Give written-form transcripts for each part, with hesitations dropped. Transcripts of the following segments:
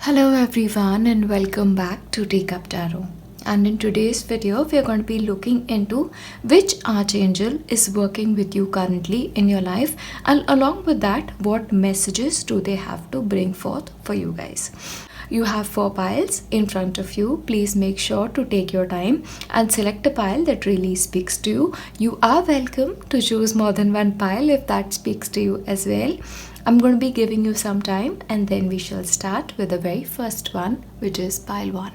Hello everyone and welcome back to Take Up Tarot. And in today's video, we are going to be looking into which archangel is working with you currently in your life, and along with that, what messages do they have to bring forth for you guys. You have 4 piles in front of you. Please make sure to take your time and select a pile that really speaks to you. You are welcome to choose more than one pile if that speaks to you as well. I'm going to be giving you some time and then we shall start with the very first one, which is pile 1.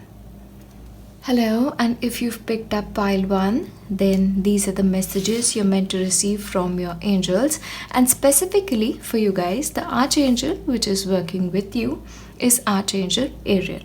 Hello, and if you've picked up pile 1, then these are the messages you're meant to receive from your angels. And specifically for you guys, the archangel which is working with you is Archangel Ariel.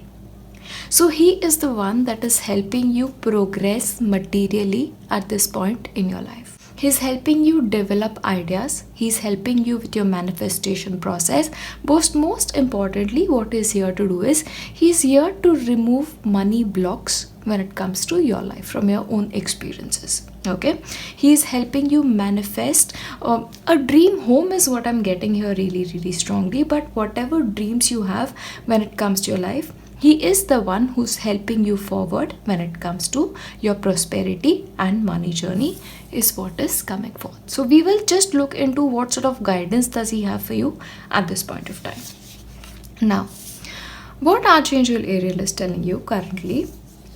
So he is the one that is helping you progress materially at this point in your life. He's helping you develop ideas. He's helping you with your manifestation process. Most importantly, what he's here to do is he's here to remove money blocks when it comes to your life from your own experiences. Okay, he's helping you manifest a dream home is what I'm getting here really strongly. But whatever dreams you have when it comes to your life, he is the one who's helping you forward when it comes to your prosperity and money journey is what is coming forth. So we will just look into what sort of guidance does he have for you at this point of time. Now, what Archangel Ariel is telling you currently,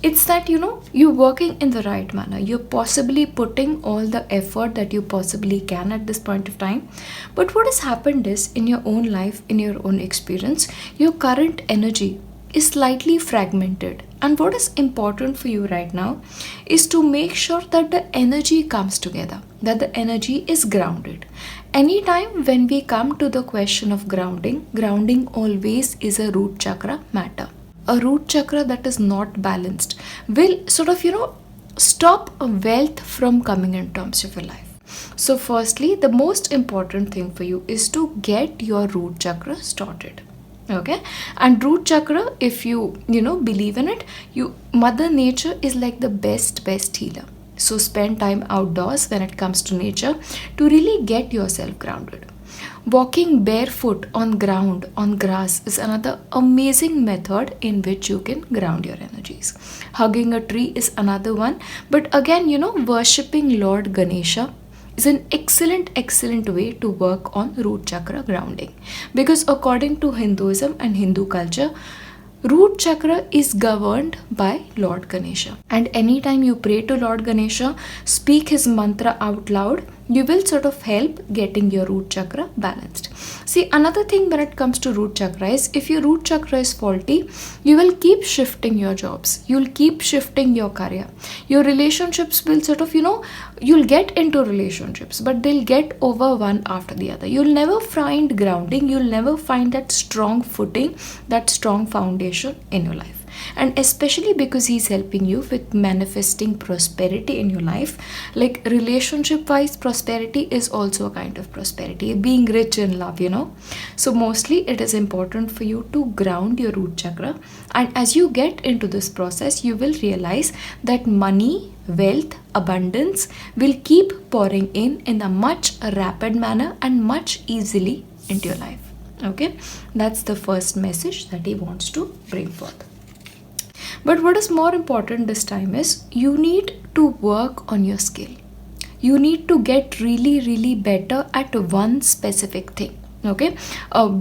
it's that you're working in the right manner. You're possibly putting all the effort that you possibly can at this point of time. But what has happened is, in your own life, in your own experience, your current energy is slightly fragmented, and what is important for you right now is to make sure that the energy comes together, that the energy is grounded. Anytime when we come to the question of grounding always is a root chakra matter. A root chakra that is not balanced will sort of stop wealth from coming in terms of your life. So firstly, the most important thing for you is to get your root chakra started. Okay, and root chakra, if you believe in it, Mother Nature is like the best healer. So spend time outdoors when it comes to nature to really get yourself grounded. Walking barefoot on ground, on grass, is another amazing method in which you can ground your energies. Hugging a tree is another one, but again, worshipping Lord Ganesha is an excellent way to work on root chakra grounding, because according to Hinduism and Hindu culture, root chakra is governed by Lord Ganesha, and anytime you pray to Lord Ganesha, speak his mantra out loud, you will sort of help getting your root chakra balanced. See, another thing when it comes to root chakra is, if your root chakra is faulty, you will keep shifting your jobs, you'll keep shifting your career, your relationships will sort of you'll get into relationships, but they'll get over one after the other. You'll never find grounding, you'll never find that strong footing, that strong foundation in your life. And especially because he's helping you with manifesting prosperity in your life, like relationship wise, prosperity is also a kind of prosperity, being rich in love. So mostly it is important for you to ground your root chakra, and as you get into this process, you will realize that money, wealth, abundance will keep pouring in a much rapid manner and much easily into your life. Okay, that's the first message that he wants to bring forth. But what is more important this time is, you need to work on your skill. You need to get really better at one specific thing. Okay,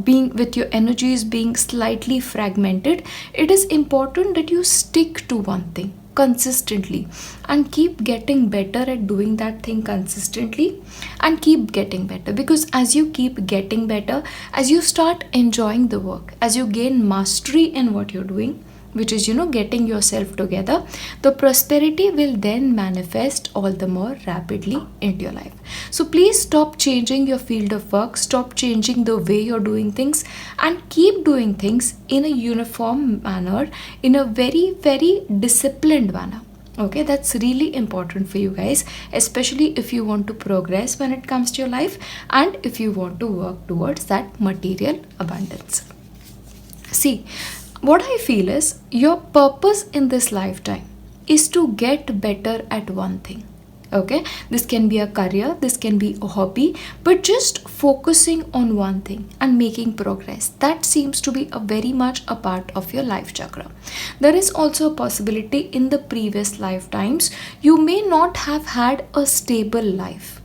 being with your energies being slightly fragmented, it is important that you stick to one thing consistently and keep getting better at doing that thing consistently, and keep getting better, because as you keep getting better, as you start enjoying the work, as you gain mastery in what you're doing, which is getting yourself together, the prosperity will then manifest all the more rapidly into your life. So please stop changing your field of work, stop changing the way you're doing things, and keep doing things in a uniform manner, in a very disciplined manner. Okay, that's really important for you guys, especially if you want to progress when it comes to your life, and if you want to work towards that material abundance. See, what I feel is, your purpose in this lifetime is to get better at one thing. Okay, this can be a career, this can be a hobby, but just focusing on one thing and making progress, that seems to be a very much a part of your life chakra. There is also a possibility in the previous lifetimes you may not have had a stable life.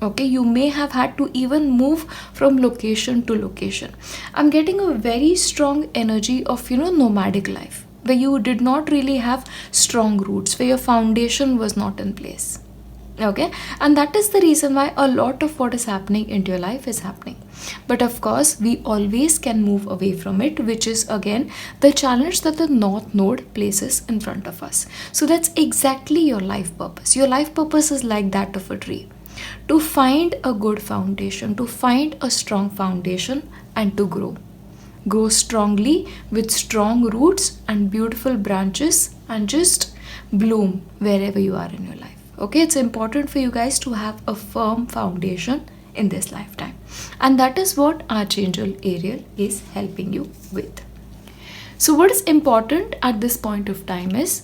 Okay, you may have had to even move from location to location. I'm getting a very strong energy of nomadic life, where you did not really have strong roots, where your foundation was not in place. Okay, and that is the reason why a lot of what is happening into your life is happening. But of course, we always can move away from it, which is again the challenge that the North Node places in front of us. So that's exactly your life purpose. Your life purpose is like that of a tree, to find a good foundation, to find a strong foundation, and to grow. Grow strongly with strong roots and beautiful branches, and just bloom wherever you are in your life. Okay, it's important for you guys to have a firm foundation in this lifetime, and that is what Archangel Ariel is helping you with. So what is important at this point of time is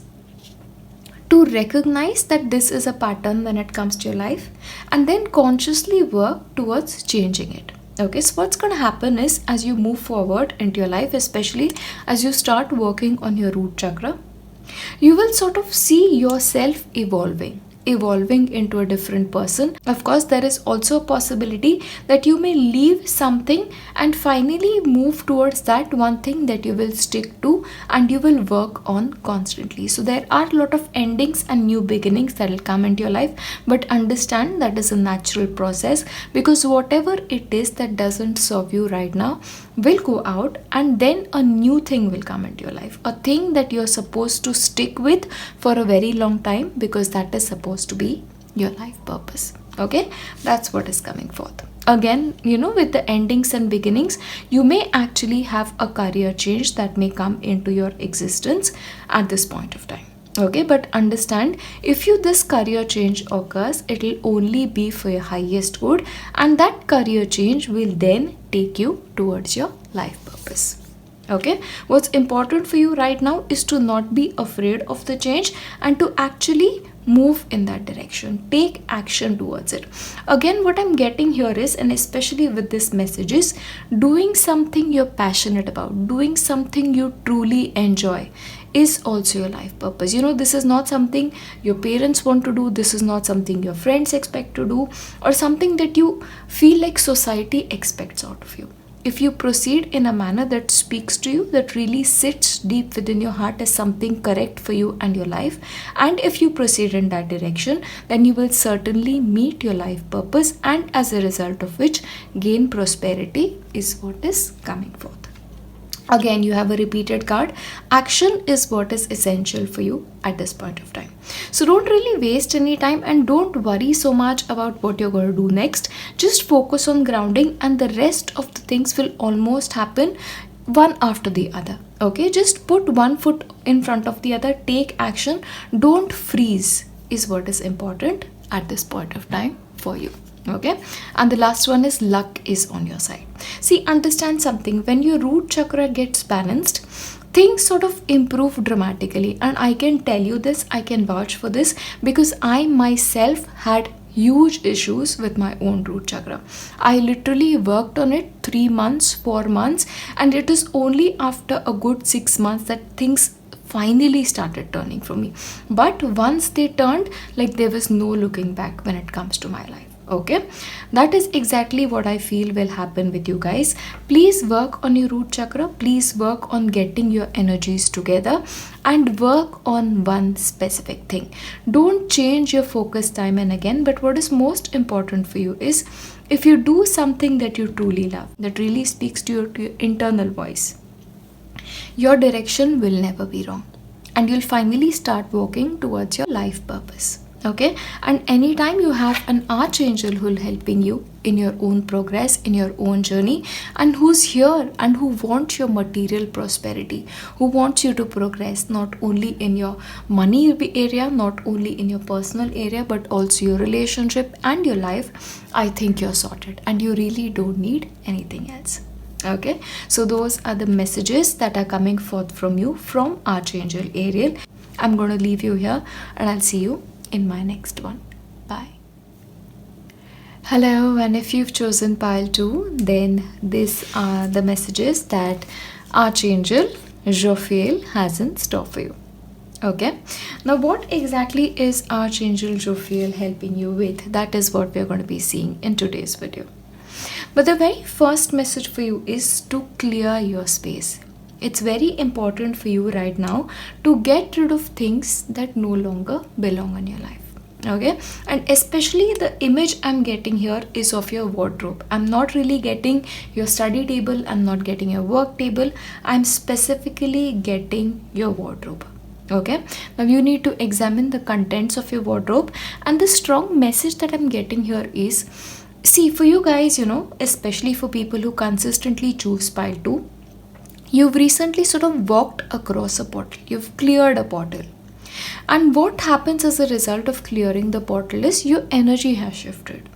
to recognize that this is a pattern when it comes to your life, and then consciously work towards changing it. Okay, so what's going to happen is, as you move forward into your life, especially as you start working on your root chakra, you will sort of see yourself evolving into a different person. Of course, there is also a possibility that you may leave something and finally move towards that one thing that you will stick to and you will work on constantly. So there are a lot of endings and new beginnings that will come into your life, but understand that is a natural process, because whatever it is that doesn't serve you right now will go out, and then a new thing will come into your life, a thing that you're supposed to stick with for a very long time, because that is supposed to be your life purpose. Okay, that's what is coming forth. Again, with the endings and beginnings, you may actually have a career change that may come into your existence at this point of time. Okay, but understand, if this career change occurs, it will only be for your highest good, and that career change will then take you towards your life purpose. Okay, what's important for you right now is to not be afraid of the change and to actually move in that direction, take action towards it. Again, what I'm getting here is, and especially with this message, is doing something you're passionate about, doing something you truly enjoy is also your life purpose. This is not something your parents want to do, this is not something your friends expect to do, or something that you feel like society expects out of you. If you proceed in a manner that speaks to you, that really sits deep within your heart as something correct for you and your life, and if you proceed in that direction, then you will certainly meet your life purpose, and as a result of which, gain prosperity is what is coming forth. Again, you have a repeated card. Action is what is essential for you at this point of time. So don't really waste any time and don't worry so much about what you're going to do next. Just focus on grounding, and the rest of the things will almost happen one after the other. Okay, just put one foot in front of the other, take action, don't freeze is what is important at this point of time for you. Okay, and the last one is luck is on your side. See, understand something, when your root chakra gets balanced, things sort of improve dramatically, and I can tell you this, I can vouch for this, because I myself had huge issues with my own root chakra. I literally worked on it 3 months, 4 months, and it is only after a good 6 months that things finally started turning for me. But once they turned, like, there was no looking back when it comes to my life. Okay, that is exactly what I feel will happen with you guys. Please work on your root chakra, please work on getting your energies together, and work on one specific thing. Don't change your focus time and again, but what is most important for you is, if you do something that you truly love, that really speaks to your internal voice, your direction will never be wrong, and you'll finally start walking towards your life purpose. Okay, and anytime you have an archangel who will helping you in your own progress, in your own journey, and who's here and who wants your material prosperity, who wants you to progress not only in your money area, not only in your personal area, but also your relationship and your life, I think you're sorted and you really don't need anything else. Okay, so those are the messages that are coming forth from you from Archangel Ariel. I'm going to leave you here, and I'll see you in my next one. Bye. Hello, and if you've chosen pile 2, then these are the messages that Archangel Jophiel has in store for you. Okay, now what exactly is Archangel Jophiel helping you with? That is what we're going to be seeing in today's video. But the very first message for you is to clear your space. It's very important for you right now to get rid of things that no longer belong in your life. Okay, and especially the image I'm getting here is of your wardrobe. I'm not really getting your study table, I'm not getting your work table, I'm specifically getting your wardrobe. Okay, now you need to examine the contents of your wardrobe, and the strong message that I'm getting here is, see, for you guys, especially for people who consistently choose pile 2, you've recently sort of walked across a portal, you've cleared a portal. And what happens as a result of clearing the portal is your energy has shifted.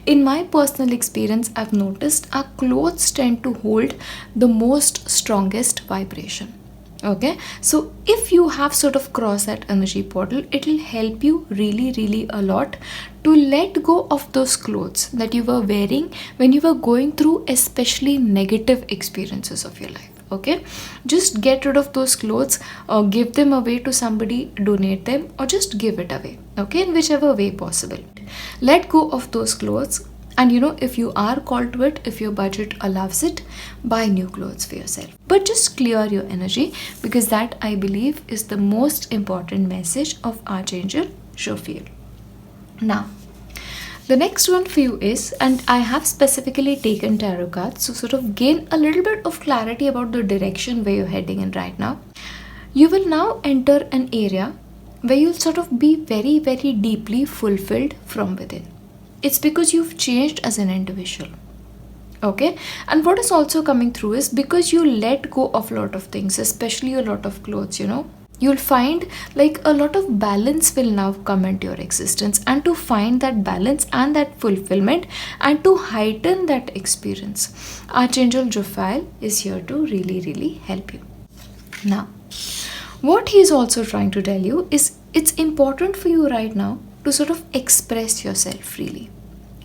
In my personal experience, I've noticed our clothes tend to hold the most strongest vibration. Okay, so if you have sort of crossed that energy portal, it will help you really a lot to let go of those clothes that you were wearing when you were going through especially negative experiences of your life. Okay, just get rid of those clothes, or give them away to somebody, donate them, or just give it away. Okay, in whichever way possible, let go of those clothes. And if you are called to it, if your budget allows it, buy new clothes for yourself. But just clear your energy, because that, I believe, is the most important message of Archangel Jophiel. Now, the next one for you is, and I have specifically taken tarot cards to sort of gain a little bit of clarity about the direction where you're heading in right now. You will now enter an area where you'll sort of be very deeply fulfilled from within. It's because you've changed as an individual. Okay, and what is also coming through is because you let go of a lot of things, especially a lot of clothes. You'll find like a lot of balance will now come into your existence, and to find that balance and that fulfillment and to heighten that experience, Archangel Jophiel is here to really help you. Now, what he's also trying to tell you is, it's important for you right now to sort of express yourself freely.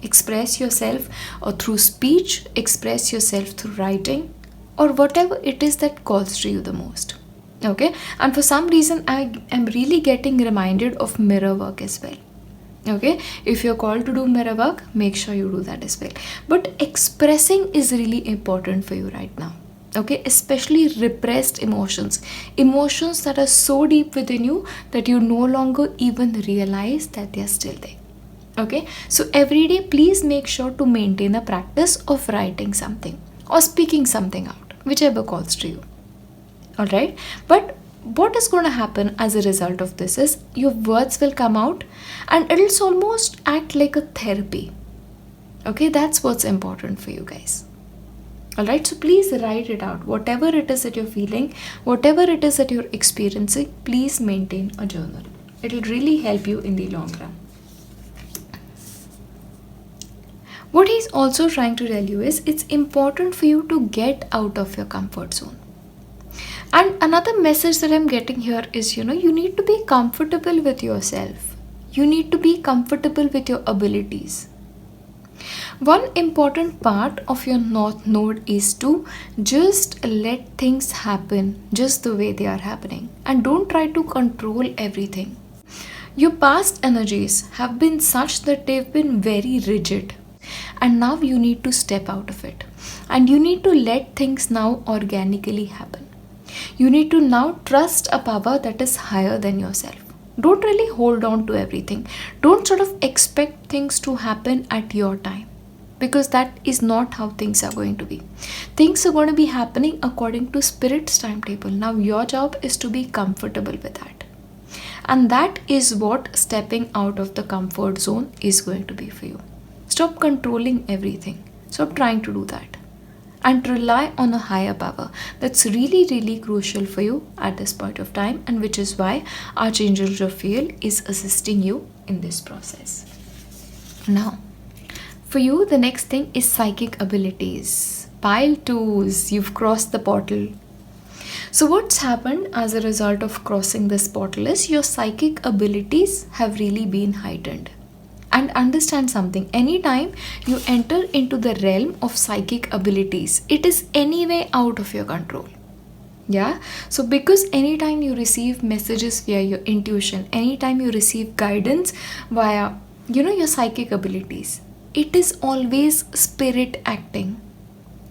Express yourself or through speech, express yourself through writing, or whatever it is that calls to you the most. Okay, and for some reason I am really getting reminded of mirror work as well. Okay, if you're called to do mirror work, make sure you do that as well. But expressing is really important for you right now. Okay, especially repressed emotions that are so deep within you that you no longer even realize that they are still there. Okay, so every day please make sure to maintain a practice of writing something or speaking something out, whichever calls to you. Alright, but what is going to happen as a result of this is your words will come out and it'll almost act like a therapy. Okay, that's what's important for you guys. Alright, so please write it out. Whatever it is that you're feeling, whatever it is that you're experiencing, please maintain a journal. It'll really help you in the long run. What he's also trying to tell you is, it's important for you to get out of your comfort zone. And another message that I'm getting here is, you need to be comfortable with yourself. You need to be comfortable with your abilities. One important part of your North Node is to just let things happen just the way they are happening, and don't try to control everything. Your past energies have been such that they've been very rigid, and now you need to step out of it, and you need to let things now organically happen. You need to now trust a power that is higher than yourself. Don't really hold on to everything. Don't sort of expect things to happen at your time, because that is not how things are going to be. Things are going to be happening according to Spirit's timetable. Now your job is to be comfortable with that. And that is what stepping out of the comfort zone is going to be for you. Stop controlling everything. Stop trying to do that. And rely on a higher power. That's really crucial for you at this point of time, and which is why Archangel Jophiel is assisting you in this process. Now, for you, the next thing is psychic abilities. Pile 2s, you've crossed the portal. So what's happened as a result of crossing this portal is your psychic abilities have really been heightened. And understand something, anytime you enter into the realm of psychic abilities, it is anyway out of your control. Yeah, so because anytime you receive messages via your intuition, anytime you receive guidance via your psychic abilities, it is always spirit acting.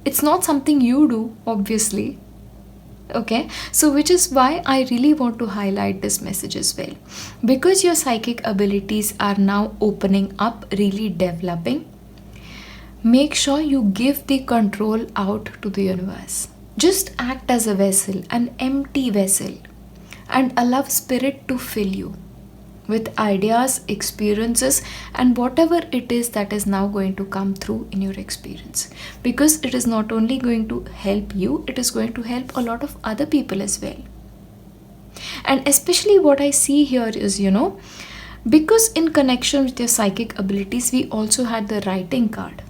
It's not something you do, obviously. Okay, so which is why I really want to highlight this message as well, because your psychic abilities are now opening up, really developing. Make sure you give the control out to the universe. Just act as a vessel, an empty vessel, and allow spirit to fill you with ideas, experiences, and whatever it is that is now going to come through in your experience. Because it is not only going to help you, it is going to help a lot of other people as well. And especially what I see here is, because in connection with your psychic abilities, we also had the writing card.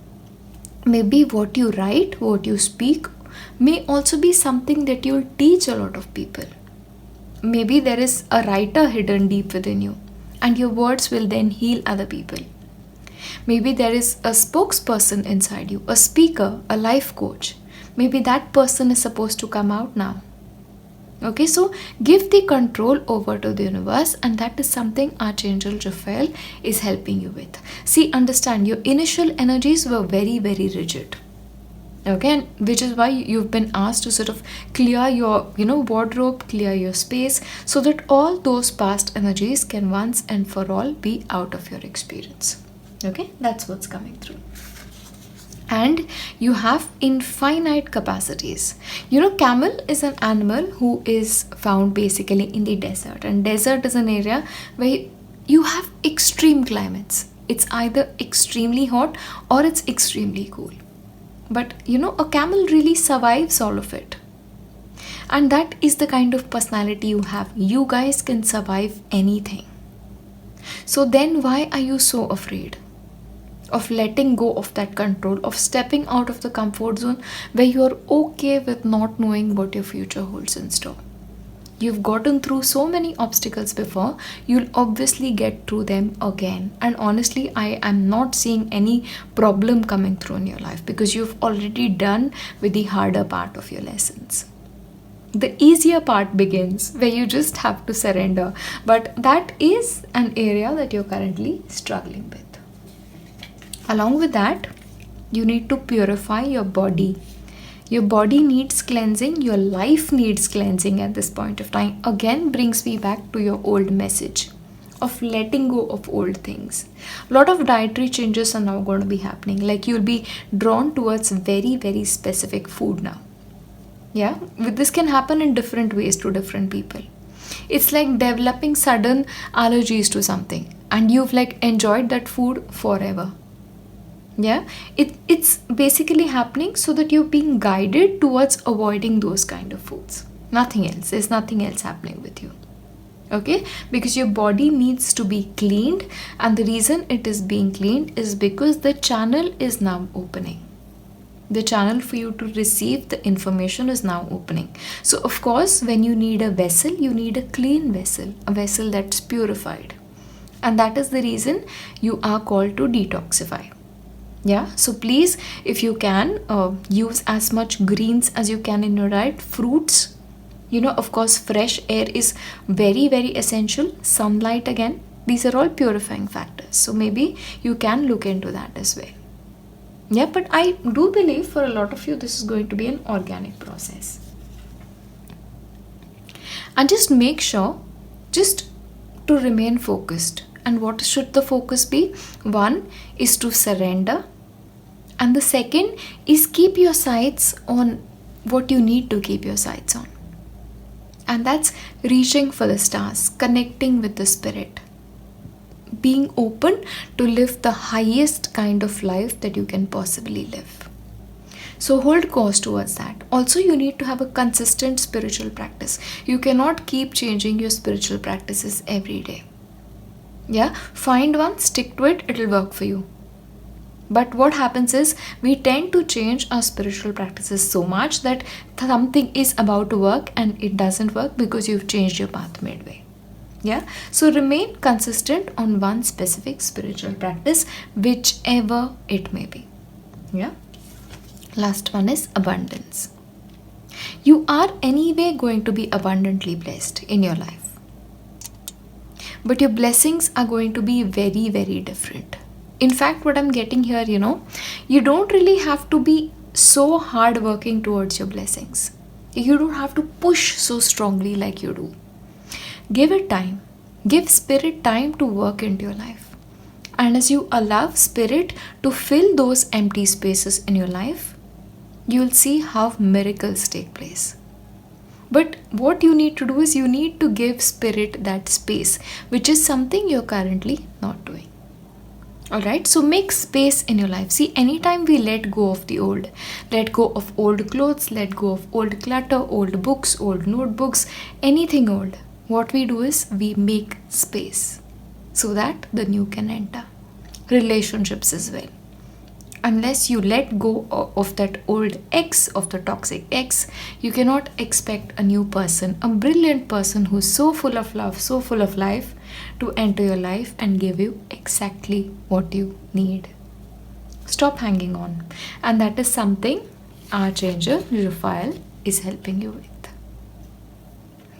Maybe what you write, what you speak, may also be something that you'll teach a lot of people. Maybe there is a writer hidden deep within you, and your words will then heal other people. Maybe there is a spokesperson inside you, a speaker, a life coach. Maybe that person is supposed to come out now. Okay, so give the control over to the universe, and that is something Archangel Raphael is helping you with. See, understand, your initial energies were very, very rigid. Okay, and which is why you've been asked to sort of clear your wardrobe, clear your space, so that all those past energies can once and for all be out of your experience. Okay, that's what's coming through. And you have infinite capacities. Camel is an animal who is found basically in the desert, and desert is an area where you have extreme climates. It's either extremely hot or it's extremely cool. But a camel really survives all of it. And that is the kind of personality you have. You guys can survive anything. So then why are you so afraid of letting go of that control, of stepping out of the comfort zone where you are okay with not knowing what your future holds in store? You've gotten through so many obstacles before, you'll obviously get through them again. And honestly, I am not seeing any problem coming through in your life, because you've already done with the harder part of your lessons. The easier part begins where you just have to surrender. But that is an area that you're currently struggling with. Along with that, you need to purify your body. Your body needs cleansing, your life needs cleansing at this point of time. Again, brings me back to your old message of letting go of old things. A lot of dietary changes are now going to be happening. Like, you'll be drawn towards very, very specific food now. Yeah, this can happen in different ways to different people. It's like developing sudden allergies to something, and you've enjoyed that food forever. Yeah, it's basically happening so that you're being guided towards avoiding those kind of foods. Nothing else. There's nothing else happening with you. Okay, because your body needs to be cleaned, and the reason it is being cleaned is because the channel is now opening. The channel for you to receive the information is now opening. So of course, when you need a vessel, you need a clean vessel, a vessel that's purified. And that is the reason you are called to detoxify. Yeah, so please, if you can, use as much greens as you can in your diet, fruits. Of course, fresh air is very, very essential. Sunlight again. These are all purifying factors. So maybe you can look into that as well. Yeah, but I do believe for a lot of you, this is going to be an organic process. And just make sure, just to remain focused. And what should the focus be? One is to surrender. And the second is keep your sights on what you need to keep your sights on. And that's reaching for the stars, connecting with the spirit. Being open to live the highest kind of life that you can possibly live. So hold course towards that. Also, you need to have a consistent spiritual practice. You cannot keep changing your spiritual practices every day. Yeah, find one, stick to it, it'll work for you. But what happens is, we tend to change our spiritual practices so much that something is about to work and it doesn't work because you've changed your path midway. Yeah, so remain consistent on one specific spiritual practice, whichever it may be. Yeah, last one is abundance. You are anyway going to be abundantly blessed in your life, but your blessings are going to be very, very different. In fact, what I'm getting here, you don't really have to be so hard working towards your blessings. You don't have to push so strongly like you do. Give it time. Give spirit time to work into your life. And as you allow spirit to fill those empty spaces in your life, you'll see how miracles take place. But what you need to do is you need to give spirit that space, which is something you're currently not doing. Alright, so make space in your life. See, anytime we let go of the old, let go of old clothes, let go of old clutter, old books, old notebooks, anything old, what we do is we make space so that the new can enter. Relationships as well. Unless you let go of that old ex, of the toxic ex, you cannot expect a new person, a brilliant person who's so full of love, so full of life, to enter your life and give you exactly what you need. Stop hanging on. And that is something Archangel Raphael is helping you with.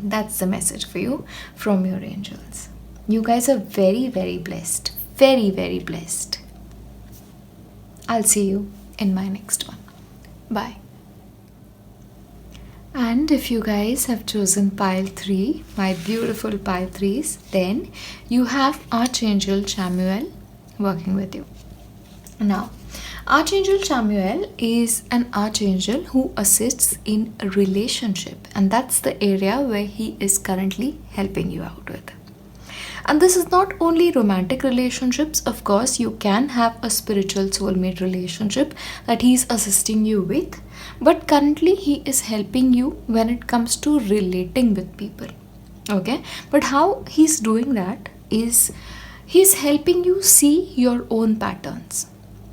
That's the message for you from your angels. You guys are very, very blessed. Very, very blessed. I'll see you in my next one. Bye. And if you guys have chosen pile 3, my beautiful pile 3s, then you have Archangel Chamuel working with you. Now, Archangel Chamuel is an archangel who assists in a relationship, and that's the area where he is currently helping you out with. And this is not only romantic relationships. Of course, you can have a spiritual soulmate relationship that he's assisting you with, but currently he is helping you when it comes to relating with people. Okay, but how he's doing that is he's helping you see your own patterns.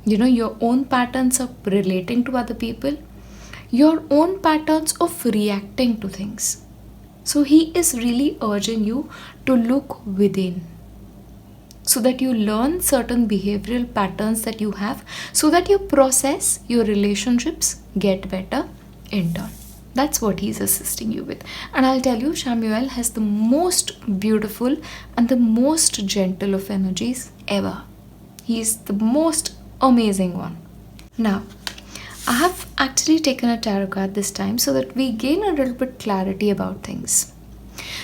Your own patterns of relating to other people, your own patterns of reacting to things. So he is really urging you to look within so that you learn certain behavioral patterns that you have, so that your process, your relationships get better in turn. That's what he's assisting you with. And I'll tell you, Chamuel has the most beautiful and the most gentle of energies ever. He's the most amazing one. Now, I have actually taken a tarot card this time so that we gain a little bit clarity about things.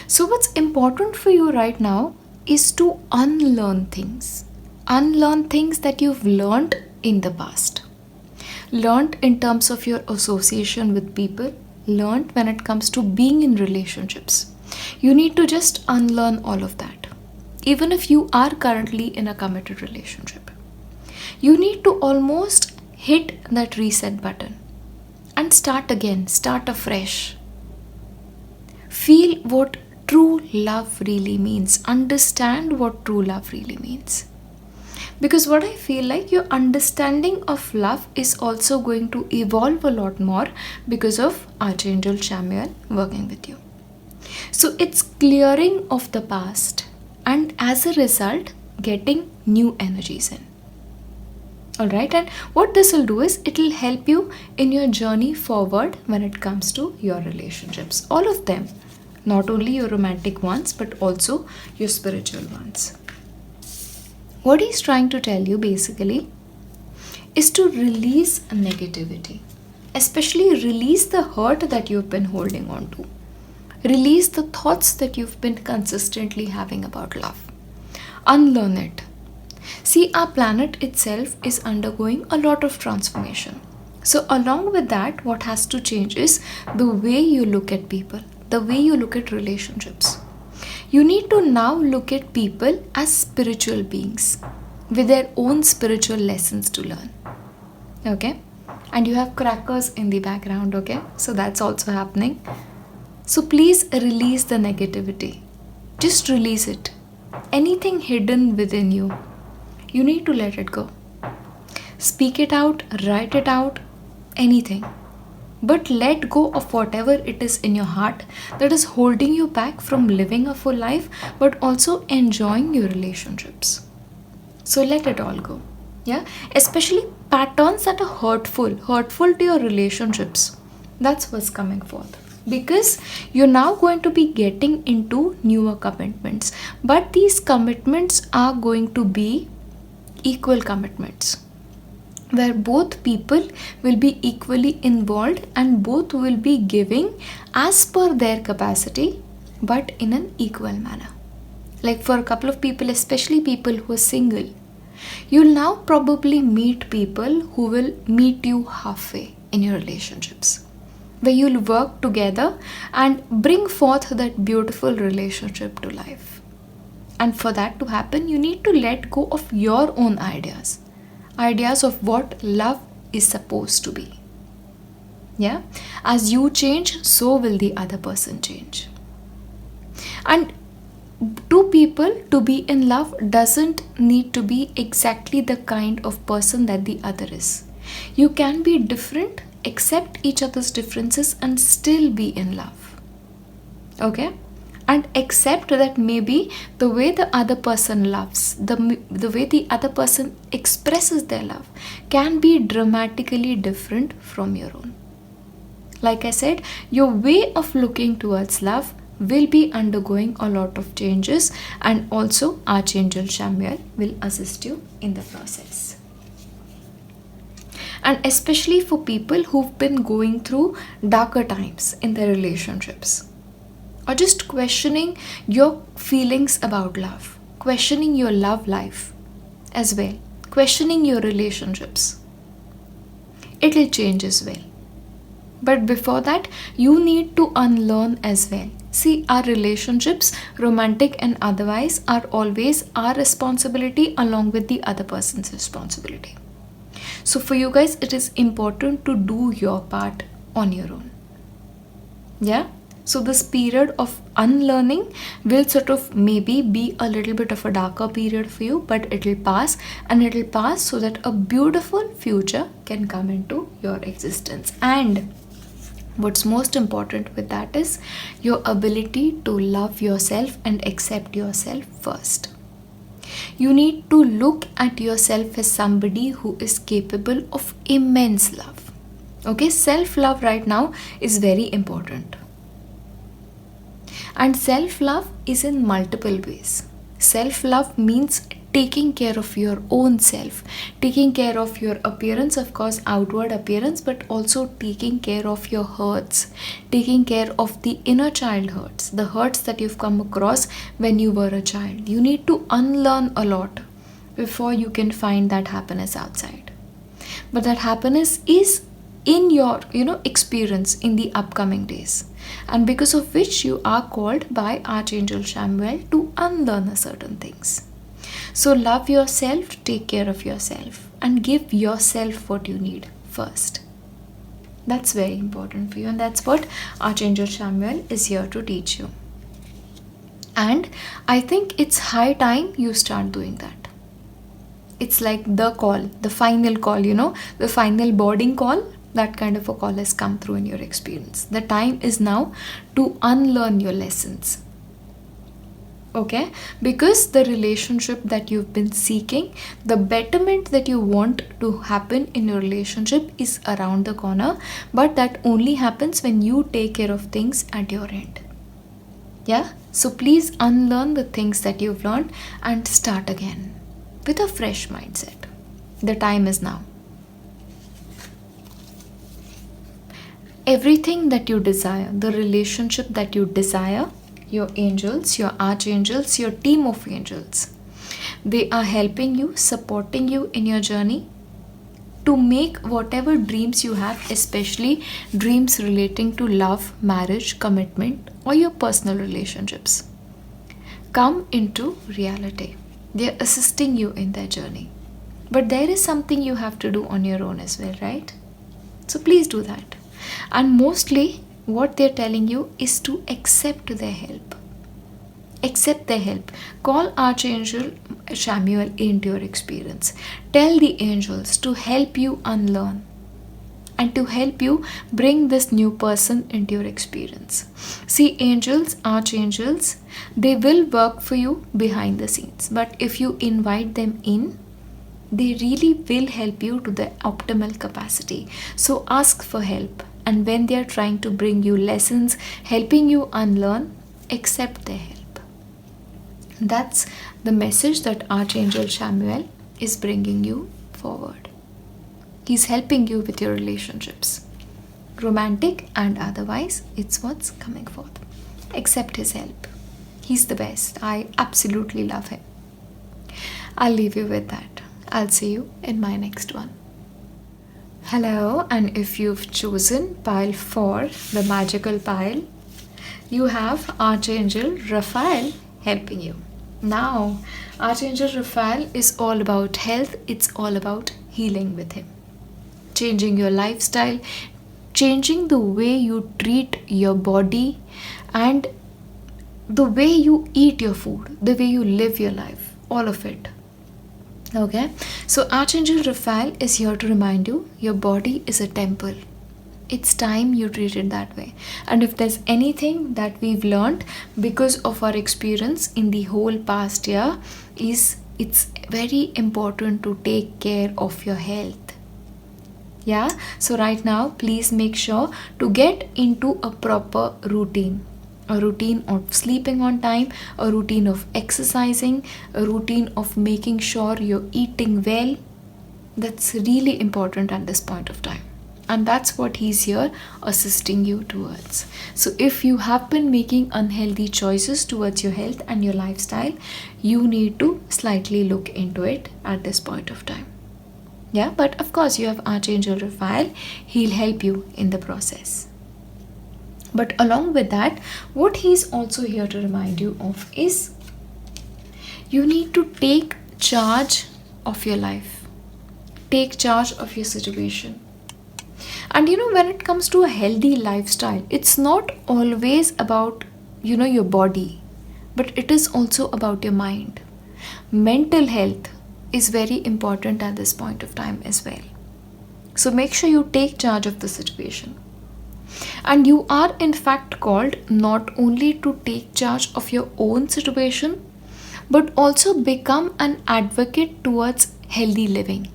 So what's important for you right now is to unlearn things. Unlearn things that you've learned in the past. Learned in terms of your association with people. Learned when it comes to being in relationships. You need to just unlearn all of that. Even if you are currently in a committed relationship. You need to almost hit that reset button and start again, start afresh. Feel what true love really means. Understand what true love really means. Because what I feel like, your understanding of love is also going to evolve a lot more because of Archangel Chamuel working with you. So it's clearing of the past and as a result, getting new energies in. Alright, and what this will do is it will help you in your journey forward when it comes to your relationships. All of them. Not only your romantic ones, but also your spiritual ones. What he's trying to tell you basically is to release negativity. Especially release the hurt that you've been holding on to. Release the thoughts that you've been consistently having about love. Unlearn it. See, our planet itself is undergoing a lot of transformation. So along with that, what has to change is the way you look at people, the way you look at relationships. You need to now look at people as spiritual beings with their own spiritual lessons to learn. Okay? And you have crackers in the background, okay? So that's also happening. So please release the negativity. Just release it. Anything hidden within you, you need to let it go. Speak it out, write it out, anything. but let go of whatever it is in your heart that is holding you back from living a full life, but also enjoying your relationships. So let it all go. Yeah, especially patterns that are hurtful to your relationships. That's what's coming forth, because you're now going to be getting into newer commitments, but these commitments are going to be equal commitments, where both people will be equally involved and both will be giving as per their capacity, but in an equal manner. Like for a couple of people, especially people who are single, you'll now probably meet people who will meet you halfway in your relationships, where you'll work together and bring forth that beautiful relationship to life. And for that to happen, you need to let go of your own ideas of what love is supposed to be. Yeah, as you change, so will the other person change. And two people to be in love doesn't need to be exactly the kind of person that the other is. You can be different, accept each other's differences, and still be in love. Okay? And accept that maybe the way the other person loves, the way the other person expresses their love can be dramatically different from your own. Like I said, your way of looking towards love will be undergoing a lot of changes, and also Archangel Chamuel will assist you in the process. And especially for people who've been going through darker times in their relationships, or just questioning your feelings about love, questioning your love life as well, questioning your relationships, it'll change as well. But before that, you need to unlearn as well. See, our relationships, romantic and otherwise, are always our responsibility along with the other person's responsibility. So for you guys, it is important to do your part on your own. Yeah? So this period of unlearning will sort of maybe be a little bit of a darker period for you, but it'll pass, and it'll pass so that a beautiful future can come into your existence. And what's most important with that is your ability to love yourself and accept yourself first. You need to look at yourself as somebody who is capable of immense love. Okay, self-love right now is very important. And self-love is in multiple ways. Self-love means taking care of your own self, taking care of your appearance, of course, outward appearance, but also taking care of your hurts, taking care of the inner child hurts, the hurts that you've come across when you were a child. You need to unlearn a lot before you can find that happiness outside. But that happiness is in your experience in the upcoming days, and because of which you are called by Archangel Chamuel to unlearn certain things. So love yourself, take care of yourself, and give yourself what you need first. That's very important for you, and that's what Archangel Chamuel is here to teach you. And I think it's high time you start doing that. It's like the call, the final call, the final boarding call. That kind of a call has come through in your experience. The time is now to unlearn your lessons. Okay? Because the relationship that you've been seeking, the betterment that you want to happen in your relationship is around the corner, but that only happens when you take care of things at your end. Yeah? So please unlearn the things that you've learned and start again with a fresh mindset. The time is now. Everything that you desire, the relationship that you desire, your angels, your archangels, your team of angels, they are helping you, supporting you in your journey to make whatever dreams you have, especially dreams relating to love, marriage, commitment, or your personal relationships, come into reality. They are assisting you in their journey. But there is something you have to do on your own as well, right? So please do that. And mostly what they're telling you is to accept their help. Accept their help. Call Archangel Chamuel into your experience. Tell the angels to help you unlearn. and to help you bring this new person into your experience. See, angels, archangels, they will work for you behind the scenes, but if you invite them in, they really will help you to the optimal capacity. So ask for help, and when they are trying to bring you lessons, helping you unlearn, accept their help. That's the message that Archangel Samuel is bringing you forward. He's helping you with your relationships, romantic and otherwise. It's what's coming forth. Accept his help. He's the best. I absolutely love him. I'll leave you with that. I'll see you in my next one. Hello, and if you've chosen pile 4, the magical pile, you have Archangel Raphael helping you. Now, Archangel Raphael is all about health, it's all about healing with him. Changing your lifestyle, changing the way you treat your body, and the way you eat your food, the way you live your life, all of it. Okay, so Archangel Raphael is here to remind you your body is a temple. It's time you treat it that way. And if there's anything that we've learned because of our experience in the whole past year, is it's very important to take care of your health. Yeah, so right now please make sure to get into a proper routine. A routine of sleeping on time, a routine of exercising, a routine of making sure you're eating well. That's really important at this point of time. And that's what he's here assisting you towards. So if you have been making unhealthy choices towards your health and your lifestyle, you need to slightly look into it at this point of time. Yeah, but of course you have Archangel Raphael. He'll help you in the process. But along with that, what he's also here to remind you of is you need to take charge of your life. Take charge of your situation. And when it comes to a healthy lifestyle, it's not always about, your body, but it is also about your mind. Mental health is very important at this point of time as well. So make sure you take charge of the situation. And you are in fact called not only to take charge of your own situation, but also become an advocate towards healthy living.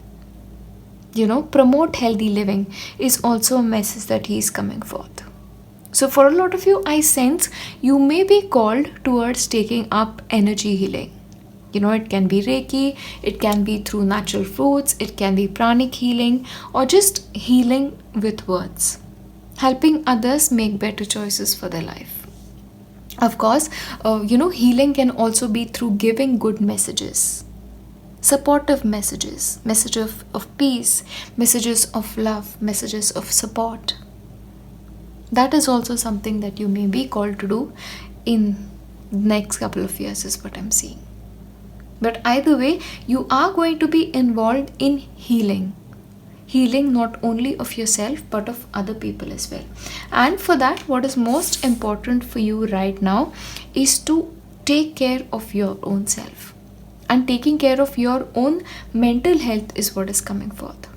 Promote healthy living is also a message that he is coming forth. So for a lot of you, I sense you may be called towards taking up energy healing. It can be Reiki, it can be through natural fruits, it can be pranic healing, or just healing with words. Helping others make better choices for their life. Of course, healing can also be through giving good messages. Supportive messages, messages of peace, messages of love, messages of support. That is also something that you may be called to do in the next couple of years is what I'm seeing. But either way, you are going to be involved in healing. Healing not only of yourself but of other people as well. And for that, what is most important for you right now is to take care of your own self. And taking care of your own mental health is what is coming forth.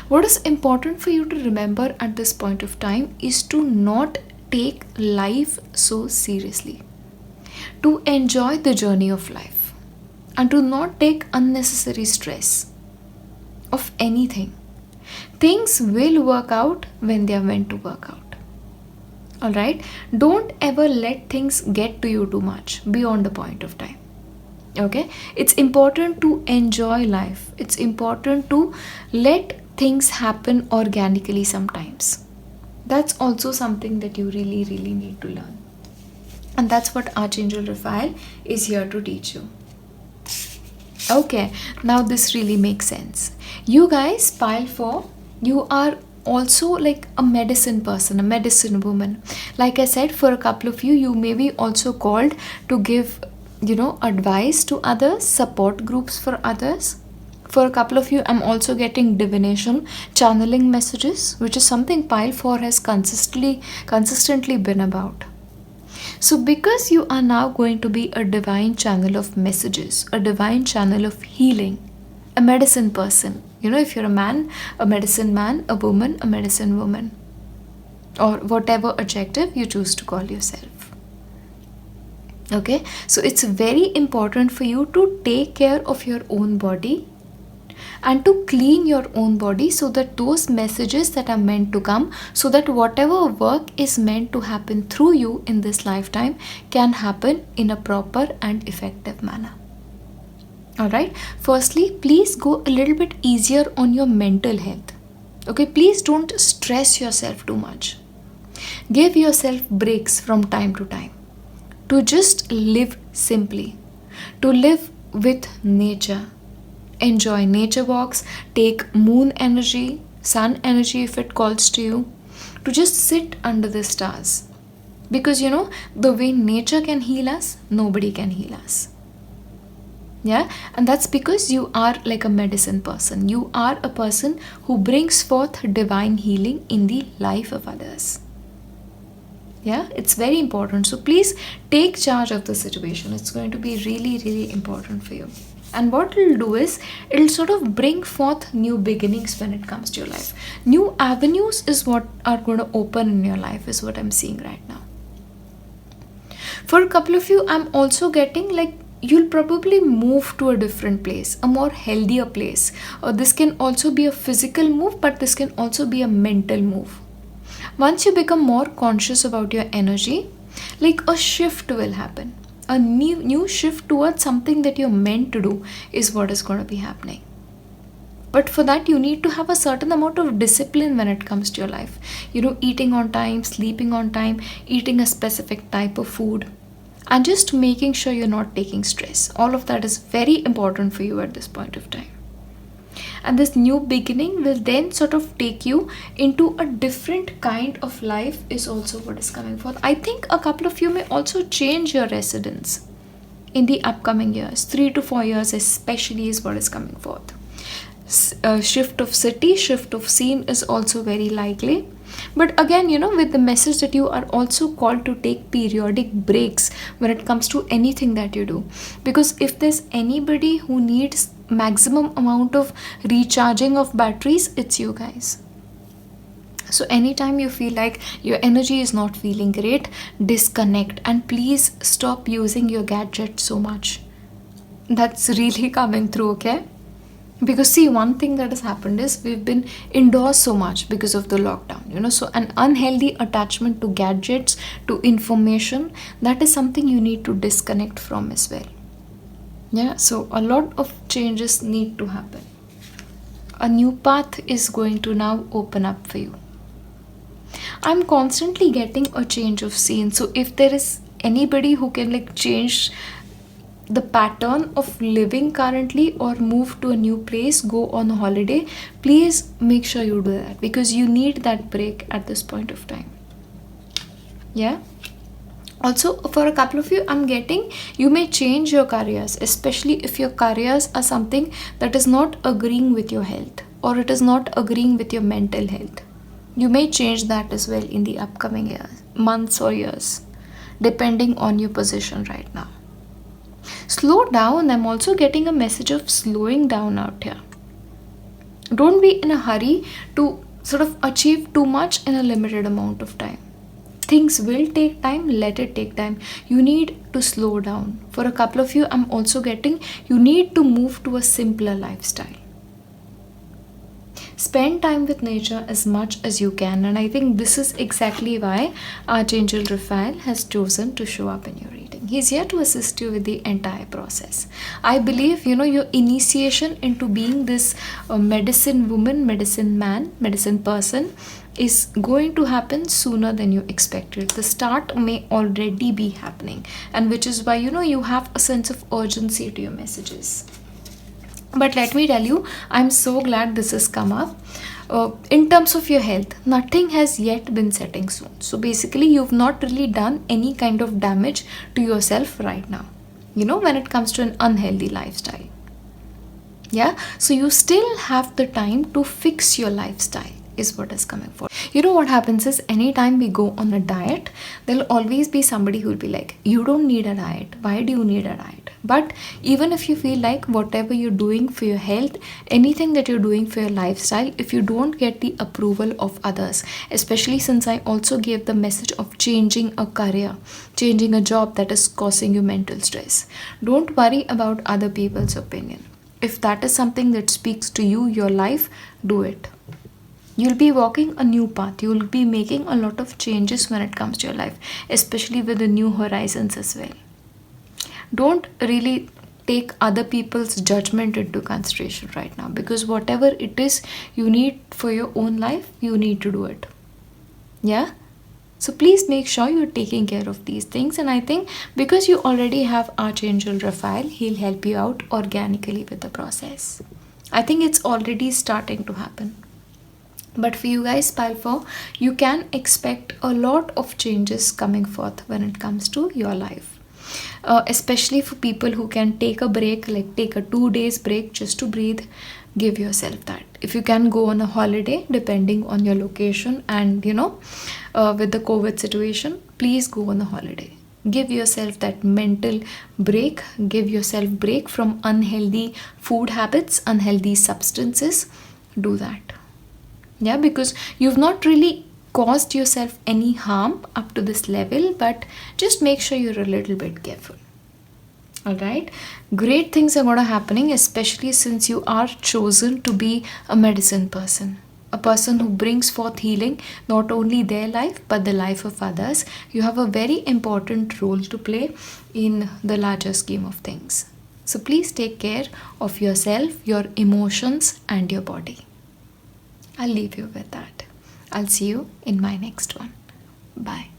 What is important for you to remember at this point of time is to not take life so seriously. To enjoy the journey of life. And to not take unnecessary stress of anything. Things will work out when they are meant to work out. Alright? Don't ever let things get to you too much beyond the point of time. Okay, it's important to enjoy life. It's important to let things happen organically sometimes. That's also something that you really need to learn. And that's what Archangel Raphael is here to teach you. Okay, now this really makes sense. You guys, pile 4, you are also like a medicine person, a medicine woman. Like I said, for a couple of you, you may be also called to give advice to others, support groups for others. For a couple of you, I'm also getting divination, channeling messages, which is something pile 4 has consistently been about. So because you are now going to be a divine channel of messages, a divine channel of healing, a medicine person. If you're a man, a medicine man, a woman, a medicine woman, or whatever adjective you choose to call yourself. Okay, so it's very important for you to take care of your own body and to clean your own body, so that those messages that are meant to come, so that whatever work is meant to happen through you in this lifetime can happen in a proper and effective manner. Alright, firstly, please go a little bit easier on your mental health. Okay, please don't stress yourself too much. Give yourself breaks from time to time to just live simply, to live with nature. Enjoy nature walks, take moon energy, sun energy if it calls to you, to just sit under the stars. Because the way nature can heal us, nobody can heal us. Yeah, and that's because you are like a medicine person. You are a person who brings forth divine healing in the life of others. Yeah, it's very important. So please take charge of the situation. It's going to be really, really important for you. And what it'll do is, it'll sort of bring forth new beginnings when it comes to your life. New avenues is what are going to open in your life, is what I'm seeing right now. For a couple of you, I'm also getting like you'll probably move to a different place, a more healthier place. Or this can also be a physical move, but this can also be a mental move. Once you become more conscious about your energy, like a shift will happen. A new shift towards something that you're meant to do is what is going to be happening. But for that, you need to have a certain amount of discipline when it comes to your life. Eating on time, sleeping on time, eating a specific type of food, and just making sure you're not taking stress. All of that is very important for you at this point of time. And this new beginning will then sort of take you into a different kind of life, is also what is coming forth. I think a couple of you may also change your residence in the upcoming years. 3 to 4 years especially is what is coming forth. Shift of city, shift of scene is also very likely. But again, with the message that you are also called to take periodic breaks when it comes to anything that you do. Because if there's anybody who needs maximum amount of recharging of batteries, it's you guys. So anytime you feel like your energy is not feeling great, disconnect, and please stop using your gadget so much. That's really coming through, okay? Because see, one thing that has happened is we've been indoors so much because of the lockdown, so an unhealthy attachment to gadgets, to information, that is something you need to disconnect from as well. Yeah, so a lot of changes need to happen. A new path is going to now open up for you. I'm constantly getting a change of scene. So if there is anybody who can like change the pattern of living currently or move to a new place, go on a holiday, please make sure you do that, because you need that break at this point of time. Yeah. Also, for a couple of you, I'm getting you may change your careers, especially if your careers are something that is not agreeing with your health or it is not agreeing with your mental health. You may change that as well in the upcoming years, months or years, depending on your position right now. Slow down. I'm also getting a message of slowing down out here. Don't be in a hurry to sort of achieve too much in a limited amount of time. Things will take time, let it take time. You need to slow down. For a couple of you, I'm also getting you need to move to a simpler lifestyle. Spend time with nature as much as you can, and I think this is exactly why Archangel Raphael has chosen to show up in your reading. He's here to assist you with the entire process. I believe, your initiation into being this medicine woman, medicine man, medicine person is going to happen sooner than you expected. The start may already be happening, and which is why, you have a sense of urgency to your messages. But let me tell you, I'm so glad this has come up. In terms of your health, nothing has yet been setting soon. So basically, you've not really done any kind of damage to yourself right now, when it comes to an unhealthy lifestyle. Yeah, so you still have the time to fix your lifestyle. is what is coming for. You know what happens is, anytime we go on a diet, there'll always be somebody who'll be like, you don't need a diet, why do you need a diet? But even if you feel like whatever you're doing for your health, anything that you're doing for your lifestyle, if you don't get the approval of others, especially since I also gave the message of changing a career, changing a job that is causing you mental stress, don't worry about other people's opinion. If that is something that speaks to you, your life, do it. You'll be walking a new path, you'll be making a lot of changes when it comes to your life, especially with the new horizons as well. Don't really take other people's judgment into consideration right now, because whatever it is you need for your own life, you need to do it. Yeah, so please make sure you're taking care of these things. And I think because you already have Archangel Raphael, he'll help you out organically with the process. I think it's already starting to happen. But for you guys, pile 4, you can expect a lot of changes coming forth when it comes to your life. Especially for people who can take a break, like take a 2 days break just to breathe, give yourself that. If you can go on a holiday, depending on your location and with the COVID situation, please go on a holiday. Give yourself that mental break, give yourself break from unhealthy food habits, unhealthy substances. Do that. Yeah, because you've not really caused yourself any harm up to this level, but just make sure you're a little bit careful. All right, great things are going to happening, especially since you are chosen to be a medicine person, a person who brings forth healing, not only their life but the life of others. You have a very important role to play in the larger scheme of things. So please take care of yourself, your emotions and your body. I'll leave you with that. I'll see you in my next one. Bye.